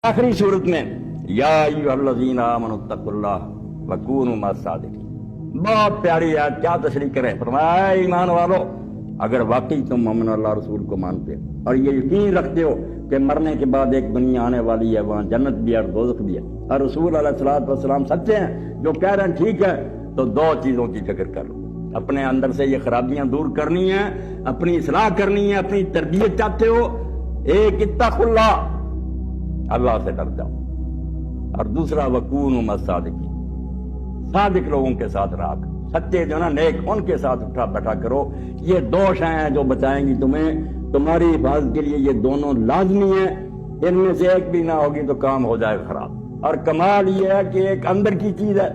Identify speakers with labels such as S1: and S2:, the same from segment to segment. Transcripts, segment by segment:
S1: آخری صورت میں یا ایھا آمنوا اتقوا اللہ وکونوا مع الصادقین، بہت پیاری آیت، کیا تشریح کرے، فرمایا اے ایمان والو اگر واقعی تم مومن اللہ رسول کو مانتے ہو اور یہ یقین رکھتے ہو کہ مرنے کے بعد ایک دنیا آنے والی ہے، وہاں جنت بھی ہے اور دوزخ بھی ہے، اور رسول علیہ الصلوۃ والسلام سچے ہیں، جو کہہ رہے ہیں ٹھیک ہے، تو دو چیزوں کی فکر کر لو، اپنے اندر سے یہ خرابیاں دور کرنی ہیں، اپنی اصلاح کرنی ہے، اپنی تربیت چاہتے ہو، ایک اتقوا اللہ، اللہ سے ڈر جاؤ، اور دوسرا وکونوا مع الصادقین، صادق لوگوں کے ساتھ رہا کرو، سچے جو نا نیک ان کے ساتھ اٹھا بیٹھا کرو، یہ دو شیں ہیں جو بچائیں گی تمہیں، تمہاری حفاظت کے لیے یہ دونوں لازمی ہیں، ان میں سے ایک بھی نہ ہوگی تو کام ہو جائے خراب۔ اور کمال یہ ہے کہ ایک اندر کی چیز ہے،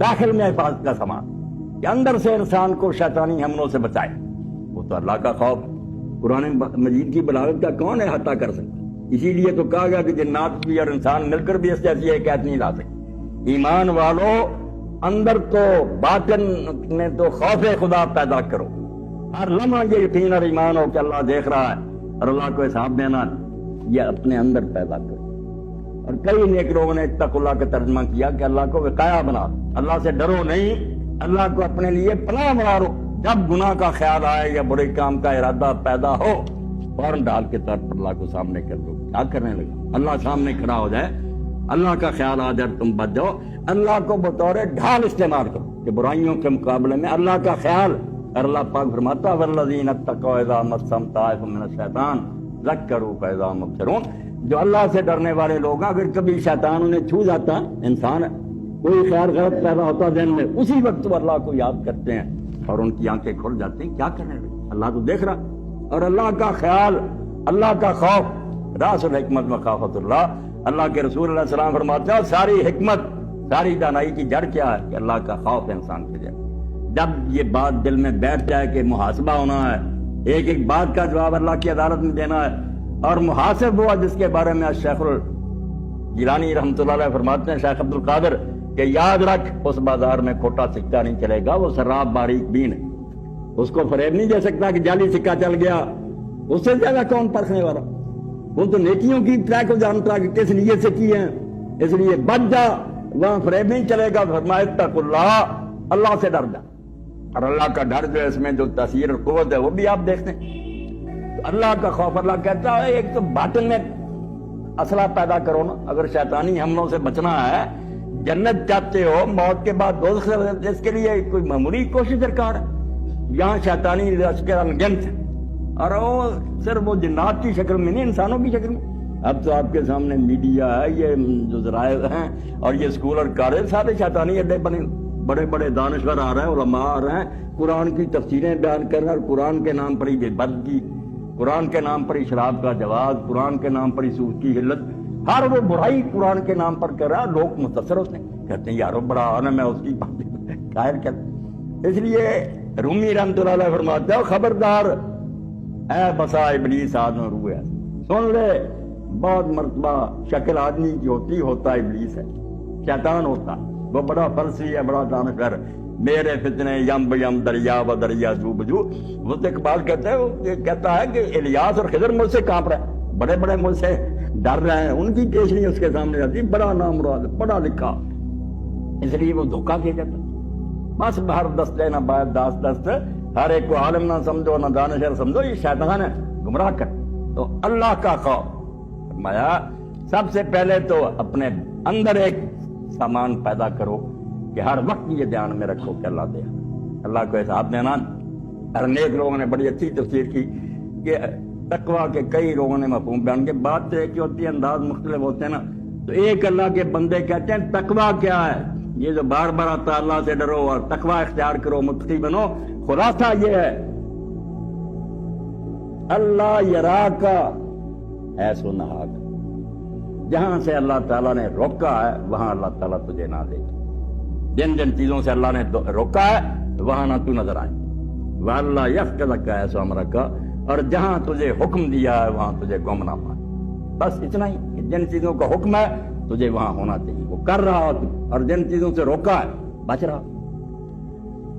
S1: داخل میں حفاظت کا سامان، کہ اندر سے انسان کو شیطانی حملوں سے بچائے، وہ تو اللہ کا خوف، قرآن مجید کی بلاغت کا کون احاطہ کر سکتا، اسی لیے تو کہا گیا کہ جنات بھی اور انسان مل کر بھی اس جیسی ایک ایت نہیں لا سکتے۔ ایمان والو اندر تو باطن میں تو خوف خدا پیدا کرو، ہر لمحہ یہ یقین اور ایمان ہو کہ اللہ دیکھ رہا ہے اور اللہ کو حساب دینا، یہ اپنے اندر پیدا کرو۔ اور کئی نیک لوگوں نے اتقوا اللہ کا ترجمہ کیا کہ اللہ کو وقایا بنا، اللہ سے ڈرو نہیں، اللہ کو اپنے لیے پناہ بنا لو، جب گناہ کا خیال آئے یا برے کام کا ارادہ پیدا ہو فوراً ڈال کے طور پر اللہ کو سامنے کر دو، کیا کرنے لگا، اللہ سامنے کھڑا ہو جائے، اللہ کا خیال آ جائے تم بچ جاؤ، اللہ کو بطور ڈھال استعمال کرو کہ برائیوں کے مقابلے میں اللہ کا خیال، اور اللہ پاک فرماتا والذین اتقوا اذا مسهم طائف من الشیطان ذکروا فاذا هم مبصرون، جو اللہ سے ڈرنے والے لوگ ہیں، اگر کبھی شیطان انہیں چھو جاتا، انسان کوئی خیال غلط پیدا ہوتا ذہن میں، اسی وقت وہ اللہ کو یاد کرتے ہیں اور ان کی آنکھیں کھل جاتی ہیں، کیا کرنے لگے، اللہ تو دیکھ رہا، اور اللہ کا خیال، اللہ کا خوف، راس الحکمت مخافت اللہ، اللہ کے رسول علیہ السلام فرماتے ہیں ساری حکمت، ساری دانائی کی جڑ کیا ہے کہ اللہ کا خوف انسان کے جائے۔ جب یہ بات دل میں بیٹھ جائے کہ محاسبہ ہونا ہے، ایک ایک بات کا جواب اللہ کی عدالت میں دینا ہے، اور محاسب ہوا جس کے بارے میں شیخ الجیلانی رحمۃ اللہ علیہ فرماتے ہیں، شیخ عبد القادر، کہ یاد رکھ اس بازار میں کھوٹا سکہ نہیں چلے گا، وہ سراب باریک بین ہے، اس کو فریب نہیں دے سکتا کہ جعلی سکہ چل گیا، اس سے زیادہ کون پرکھنے والا، وہ تو نیکیوں کی طرح کو جانتا کہ کس نیت سے کی ہیں، اس لیے بچ جا، وہاں فریب نہیں چلے گا۔ فرمایا اتقوا اللہ، اللہ سے ڈر جا، اور اللہ کا ڈر جو ہے اس میں جو تاثیر اور قوت ہے وہ بھی آپ دیکھتے ہیں، تو اللہ کا خوف، اللہ کہتا ہے ایک تو باطن میں اسلحہ پیدا کرو نا، اگر شیطانی حملوں سے بچنا ہے، جنت چاہتے ہو، موت کے بعد دوزخ سے، اس کے لیے کوئی معمولی کوشش درکار ہے، یہاں شیطانی لشکر انگنت ہے، اور وہ صرف وہ جنات کی شکل میں نہیں، انسانوں کی شکل میں۔ اب تو آپ کے سامنے میڈیا ہے، یہ جو ذرائع ہیں اور یہ اسکول اور کالج سارے شیطانی اڈے بنے، بڑے بڑے دانشور آ رہے ہیں، علماء آ رہے ہیں، قرآن کی تفسیریں بیان کر رہے ہیں، اور قرآن کے نام پر ہی بدگی، قرآن کے نام پر ہی شراب کا جواز، قرآن کے نام پر ہی سود کی حلت، ہر وہ برائی قرآن کے نام پر کر رہا ہے، لوگ متاثر ہوتے ہیں، کہتے ہیں یارو بڑا عالم ہے، اس کی باتیں قائل کر۔ اس لیے رومی رحمۃ اللہ علیہ فرماتے ہیں خبردار اے بسا ابلیس آدم روح ہے، سن لے، بہت مرتبہ شکل آدمی کی ہوتا ابلیس ہے، شیطان ہوتا، وہ بڑا فلسفی ہے، بڑا دانشور، میرے فتنے یم یم دریا و دریا جو بجو، وہ تو اقبال کہتا ہے کہ الیاس اور خضر مجھ سے کانپ رہے ہیں، بڑے بڑے مجھ سے ڈر رہے ہیں، ان کی پیشنی اس کے سامنے جاتی، بڑا نام مراد، پڑھا لکھا، اس لیے وہ دھوکہ دیا جاتا، بس ہر دستے نہ باید دست، ہر ایک کو عالم نہ سمجھو نہ دانشور سمجھو، یہ شیطان ہے گمراہ کر۔ تو اللہ کا خوف، فرمایا سب سے پہلے تو اپنے اندر ایک سامان پیدا کرو کہ ہر وقت یہ دھیان میں رکھو کہ اللہ دے، اللہ کو حساب دینا۔ اور نیک لوگوں نے بڑی اچھی تفسیر کی کہ تقویٰ کے کئی لوگوں نے مفہوم بیان کے، بات تو ایک ہی ہوتی ہے، انداز مختلف ہوتے ہیں نا، تو ایک اللہ کے بندے کہتے ہیں تقویٰ کیا ہے، یہ جو بار بار آتا ہے اللہ سے ڈرو اور تقویٰ اختیار کرو، متقی بنو، خلاصہ یہ ہے اللہ یراک حیث نہاک، جہاں سے اللہ تعالیٰ نے روکا ہے وہاں اللہ تعالیٰ تجھے نہ دیکھے، جن جن چیزوں سے اللہ نے روکا ہے وہاں نہ تو نظر آئے، وَأَلَّا يَفْقِدَكَ حَيْثُ أَمَرَكَ، اور جہاں تجھے حکم دیا ہے وہاں تجھے گم نہ پائے، بس اتنا ہی کہ جن چیزوں کا حکم ہے تجھے وہاں ہونا چاہیے، وہ کر رہا ہو، اور جن چیزوں سے روکا ہے بچ رہا۔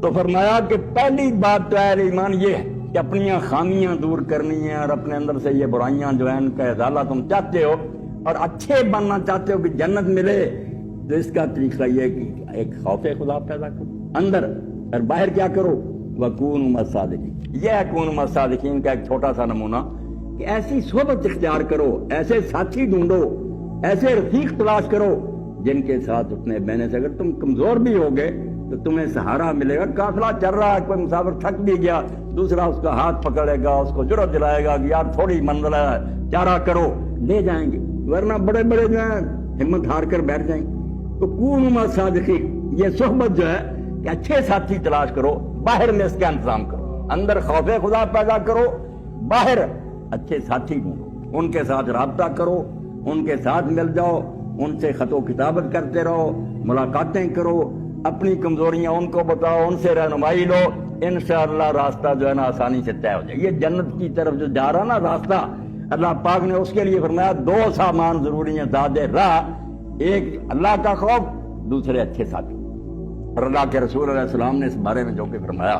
S1: تو فرمایا کہ پہلی بات تو اہل ایمان یہ ہے کہ اپنی خامیاں دور کرنی ہیں اور اپنے اندر سے یہ برائیاں جو ہیں ان کا ازالہ تم چاہتے ہو اور اچھے بننا چاہتے ہو کہ جنت ملے، تو اس کا طریقہ یہ ہے کہ ایک خوف خدا پیدا کرو اندر، اور باہر کیا کرو، وَكُونُوا مَعَ الصَّادِقِينَ۔ یہ ہے کون مع الصادقین کا ایک چھوٹا سا نمونہ کہ ایسی صحبت اختیار کرو، ایسے ساتھی ڈھونڈو، ایسے رفیق تلاش کرو جن کے ساتھ اٹھنے بہنے سے اگر تم کمزور بھی ہوگے تو تمہیں سہارا ملے گا۔ قافلہ چل رہا ہے، کوئی مسافر تھک بھی گیا، دوسرا اس کا ہاتھ پکڑے گا، اس کو جرأت دلائے گا کہ یار تھوڑی منزل ہے، چارہ کرو، لے جائیں گے، ورنہ بڑے بڑے جو ہیں ہمت ہار کر بیٹھ جائیں گے۔ تو کونوا مع الصادقین، یہ صحبت جو ہے کہ اچھے ساتھی تلاش کرو، باہر میں اس کا انتظام کرو، اندر خوف خدا پیدا کرو، باہر اچھے ساتھی ڈھونڈو، ان کے ساتھ رابطہ کرو، ان کے ساتھ مل جاؤ، ان سے خط و کتابت کرتے رہو، ملاقاتیں کرو، اپنی کمزوریاں ان کو بتاؤ، ان سے رہنمائی لو، انشاءاللہ راستہ جو ہے نا آسانی سے طے ہو جائے۔ یہ جنت کی طرف جو جا رہا نا راستہ، اللہ پاک نے اس کے لیے فرمایا دو سامان ضروری ہیں زاد راہ، ایک اللہ کا خوف، دوسرے اچھے ساتھی۔ اور اللہ کے رسول علیہ السلام نے اس بارے میں جو کہ فرمایا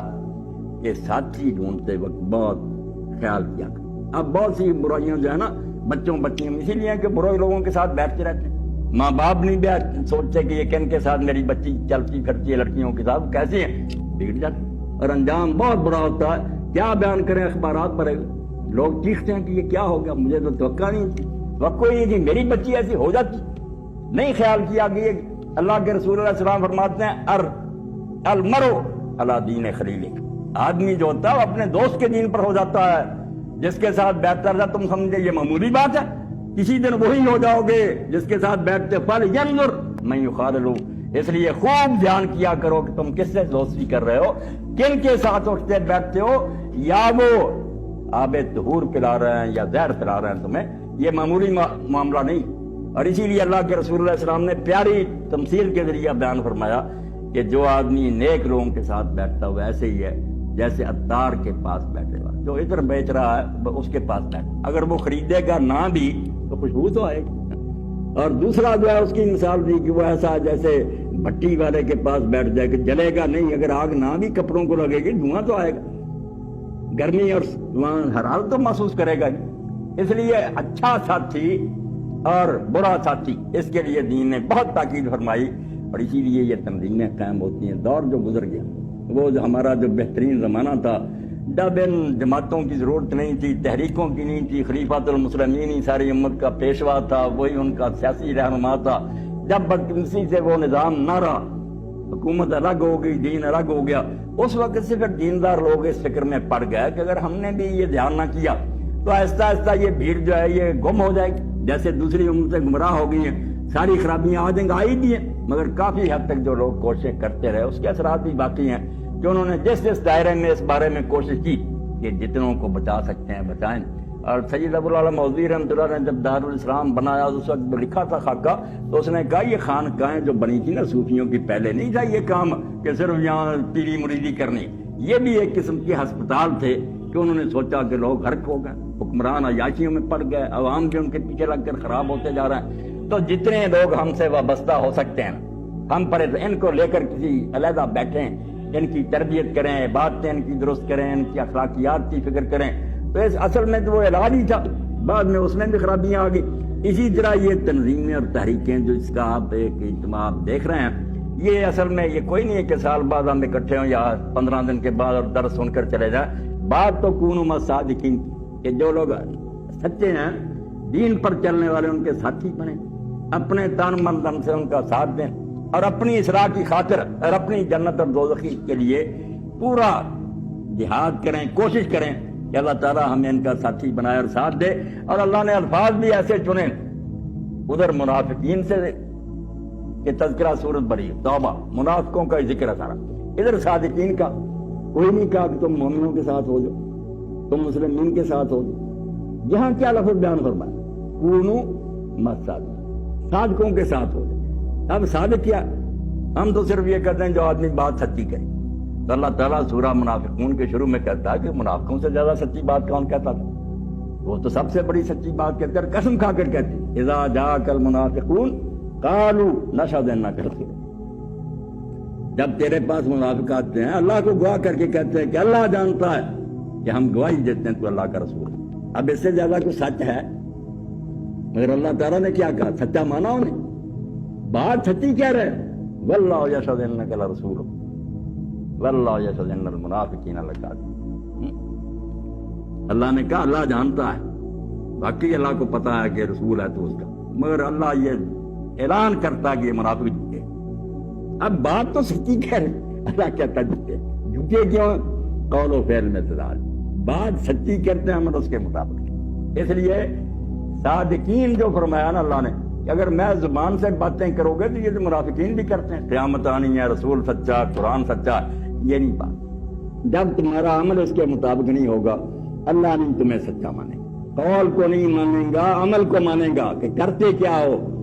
S1: کہ ساتھی ڈھونڈتے وقت بہت خیال کیا کرو۔ اب بہت سی برائیاں جو ہے نا بچوں بچیاں اسی لیے کہ برے لوگوں کے ساتھ بیٹھتے رہتے ہیں، ماں باپ نہیں سوچتے کہ یہ کن کے ساتھ میری بچی چلتی پھرتی ہے، لڑکیوں کے ساتھ کیسے ہیں، بگڑ جاتی اور انجام بہت برا ہوتا ہے۔ کیا بیان کریں، اخبارات پر لوگ چیختے ہیں کہ یہ کیا ہو گیا، مجھے تو توقع نہیں تھی، توقع یہ کہ میری بچی ایسی ہو جاتی، نہیں خیال کیا کہ یہ اللہ کے رسول علیہ السلام فرماتے ہیں المرء علی دین خلیلہ، آدمی جو ہوتا ہے وہ اپنے دوست کے دین پر ہو جاتا ہے، جس کے ساتھ بیٹھتا رہتا تم سمجھے یہ معمولی بات ہے، کسی دن وہی ہو جاؤ گے جس کے ساتھ بیٹھتے فلینظر من یخالل۔ اس لیے خوب دھیان کیا کرو کہ تم کس سے دوستی کر رہے ہو، کن کے ساتھ اٹھتے بیٹھتے ہو، یا وہ آب طہور پلا رہے ہیں یا زہر پلا رہے ہیں تمہیں، یہ معمولی معاملہ نہیں۔ اور اسی لیے اللہ کے رسول علیہ السلام نے پیاری تمثیل کے ذریعہ بیان فرمایا کہ جو آدمی نیک لوگوں کے ساتھ بیٹھتا ہوا ایسے ہی ہے جیسے عطار کے پاس بیٹھے گا، جو ادھر بیچ رہا ہے اس کے پاس بیٹھے، اگر وہ خریدے گا نہ بھی تو خوشبو تو آئے گی۔ اور دوسرا جو ہے اس کی مثال دی کہ وہ ایسا جیسے بھٹی والے کے پاس بیٹھ جائے کہ جلے گا نہیں، اگر آگ نہ بھی کپڑوں کو لگے گی دھواں تو آئے گا، گرمی اور دھواں حرارت تو محسوس کرے گا۔ اس لیے اچھا ساتھی اور برا ساتھی، اس کے لیے دین نے بہت تاکید فرمائی، اور اسی لیے یہ تنظیمیں قائم ہوتی ہیں۔ دور جو گزر گیا، وہ جو ہمارا جو بہترین زمانہ تھا، جب ان جماعتوں کی ضرورت نہیں تھی، تحریکوں کی نہیں تھی، خلیفۃ المسلمین ہی ساری امت کا پیشوا تھا، وہی ان کا سیاسی رہنما تھا، جب بدقسمتی سے وہ نظام نہ رہا، حکومت الگ ہو گئی، دین الگ ہو گیا، اس وقت سے پھر دیندار لوگ اس فکر میں پڑ گئے کہ اگر ہم نے بھی یہ دھیان نہ کیا تو آہستہ آہستہ یہ بھیڑ جو ہے یہ گم ہو جائے گی، جیسے دوسری امتیں گمراہ ہو گئی ہیں، ساری خرابیاں آئی بھی ہیں، مگر کافی حد تک جو لوگ کوششیں کرتے رہے اس کے اثرات بھی باقی ہیں کہ انہوں نے جس دائرے میں اس بارے میں کوشش کی کہ جتنوں کو بچا سکتے ہیں بچائیں۔ اور سید ابو العلا مودودی رحمۃ اللہ نے جب دارالاسلام بنایا اس وقت لکھا تھا خاکہ، تو اس نے کہا یہ خانقاہیں جو بنی تھی نا صوفیوں کی، پہلے نہیں تھا یہ کام کہ صرف یہاں پیری مریدی کرنی، یہ بھی ایک قسم کے ہسپتال تھے کہ انہوں نے سوچا کہ لوگ غرق ہو گئے، حکمران عیاشیوں میں پڑ گئے، عوام بھی ان کے پیچھے لگ کر خراب ہوتے جا رہے ہیں، تو جتنے لوگ ہم سے وابستہ ہو سکتے ہیں ہم پر ان کو لے کر کسی علیحدہ بیٹھیں، ان کی تربیت کریں، باتیں ان کی درست کریں، ان کی اخلاقیات کی فکر کریں۔ تو اس اصل میں تو وہ علاج ہی تھا، بعد میں اس میں بھی خرابیاں آ گئی۔ اسی طرح یہ تنظیمیں اور تحریکیں جو اس کا آپ ایک اجتماع دیکھ رہے ہیں، یہ اصل میں یہ کوئی نہیں ہے کہ سال بعد ہم اکٹھے ہوں یا 15 دن کے بعد اور درس سن کر چلے جائیں۔ بات تو کونوا مع الصادقین کہ جو لوگ سچے ہیں، دین پر چلنے والے، ان کے ساتھی بنیں، اپنے تن من دھن سے ان کا ساتھ دیں، اور اپنی اصلاح کی خاطر اور اپنی جنت اور دوزخی کے لیے پورا جہاد کریں، کوشش کریں کہ اللہ تعالیٰ ہمیں ان کا ساتھی بنائے اور ساتھ دے۔ اور اللہ نے الفاظ بھی ایسے چنے، ادھر منافقین سے کہ تذکرہ سورت بری توبہ، منافقوں کا ذکر ہے سارا، ادھر صادقین کا کوئی نہیں کہا کہ تم مومنوں کے ساتھ ہو جاؤ، تم مسلمین کے ساتھ ہو جاؤ، یہاں کیا لفظ بیان فرمایا، کونوا مع الصادقین، صادقوں کے ساتھ ہو جاؤ۔ اب صادق کیا، ہم تو صرف یہ کہتے ہیں جو آدمی بات سچی کرے، تو اللہ تعالیٰ سورہ منافقون کے شروع میں کہتا ہے کہ منافقوں سے زیادہ سچی بات کون کہتا تھا، وہ تو سب سے بڑی سچی بات کہتے ہیں، قسم کھا کر کہتے اذا جاءک المنافقون قالوا نشهد انک رسول، جب تیرے پاس منافق آتے ہیں اللہ کو گواہ کر کے کہتے ہیں کہ اللہ جانتا ہے کہ ہم گواہی دیتے ہیں تو اللہ کا رسول ہے۔ اب اس سے زیادہ کوئی سچ ہے؟ مگر اللہ تعالیٰ نے کیا کہا؟ سچا مانا انہیں، بات سچی کہہ رہے ہیں، واللہ یشہد انک لرسول واللہ یشہد ان المنافقین لکاذبون۔ اللہ نے کہا اللہ جانتا ہے، باقی اللہ کو پتا ہے کہ رسول ہے تو اس کا، مگر اللہ یہ اعلان کرتا ہے کہ یہ منافق جھوٹے۔ اب بات تو سچی کہہ رہے، اللہ کہتا ہے جھوٹے۔ جھوٹے کیوں؟ قول و فعل میں تضاد، بات سچی کرتے ہیں ہم اس کے مطابق۔ اس لیے صادقین جو فرمایا نا اللہ نے کہ اگر میں زبان سے باتیں کرو گے تو یہ تو منافقین بھی کرتے ہیں، قیامت آنی ہے، رسول سچا، قرآن سچا، یہ نہیں بات۔ جب تمہارا عمل اس کے مطابق نہیں ہوگا اللہ نہیں تمہیں سچا مانے گا، قول کو نہیں مانے گا، عمل کو مانے گا کہ کرتے کیا ہو۔